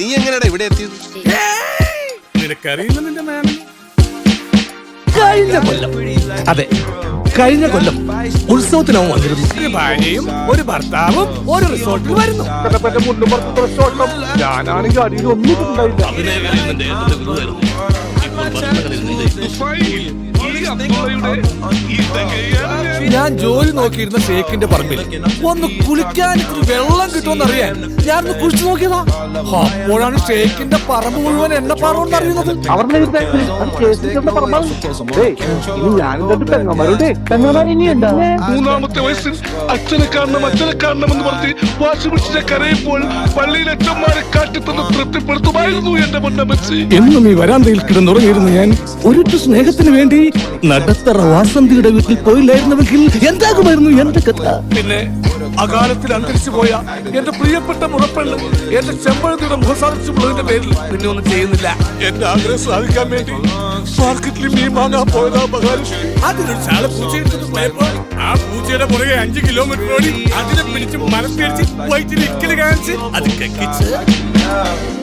നീ എങ്ങനെയാ ഇവിടെ എത്തിയത്? നിനക്കറിയില്ല നിന്റെ മാമി. കഴിഞ്ഞ കൊല്ലം, അതെ കഴിഞ്ഞ കൊല്ലം ഉത്സവത്തിനവൻ വന്നിരുന്നു. ഒരു ഭാര്യയും ഒരു ഭർത്താവും ഒരു റിസോർട്ടിൽ വരുന്നു. ഞാനാണെങ്കിൽ അടിയിൽ ഒന്നും ഉണ്ടായില്ല. ഞാൻ ജോലി നോക്കിയിരുന്ന ഷേഖിന്റെ പറമ്പിൽ ഒന്ന് കുളിക്കാൻ വെള്ളം കിട്ടുമെന്നറിയാൻ ഞാൻ കുളിച്ചു നോക്കിയതാ. അപ്പോഴാണ് ഷേഖിന്റെ പറമ്പ് മുഴുവൻ എണ്ണപ്പാറോണ്ട് അറിയുന്നത്. മൂന്നാമത്തെ വയസ്സിൽ അച്ഛനെ കാണണം എന്ന് പറഞ്ഞ് വാശി പിടിച്ച കരയപ്പോൾ പള്ളിയിൽ അച്ഛന്മാരെ കാട്ടിത്തന്ന് തൃപ്തിപ്പെടുത്തുമായിരുന്നു എന്റെ പൊന്നമ്മച്ചി. എന്നും ഈ വരാന്തയിൽ കിടന്നുറങ്ങിയിരുന്നു ഞാൻ. ഒരിറ്റു സ്നേഹത്തിന് വേണ്ടി നടത്തറ വാസന്തിയുടെ വീട്ടിൽ പോയില്ലായിരുന്നുവെങ്കിൽ എന്താകുമായിരുന്നു എന്റെ കഥ. പിന്നെ അകാലത്തിൽ അന്തരിച്ചു പോയ എന്റെ പ്രിയപ്പെട്ട മുറപ്പെണ്ണ് എന്റെ ചെമ്പഴത്തിയുടെ മുഖസാധിച്ചുള്ളതിന്റെ പേരിൽ പിന്നെ ഒന്നും ചെയ്യുന്നില്ല. എന്റെ ആഗ്രഹം സാധിക്കാൻ വേണ്ടി മാർക്കറ്റിൽ മീൻ വാങ്ങാൻ പോയതാ മഹാലക്ഷ്മി. അതിനൊരു ചാള പൂച്ച എടുത്തിട്ട് പോയപ്പോൾ ആ പൂച്ചയുടെ പുറകെ 5 കിലോമീറ്റർ ഓടി അതിനെ പിടിച്ച് മരത്തിയടിച്ച് വയറ്റിൽ ഇക്കല് കാണിച്ച് അത് കക്കിച്ച്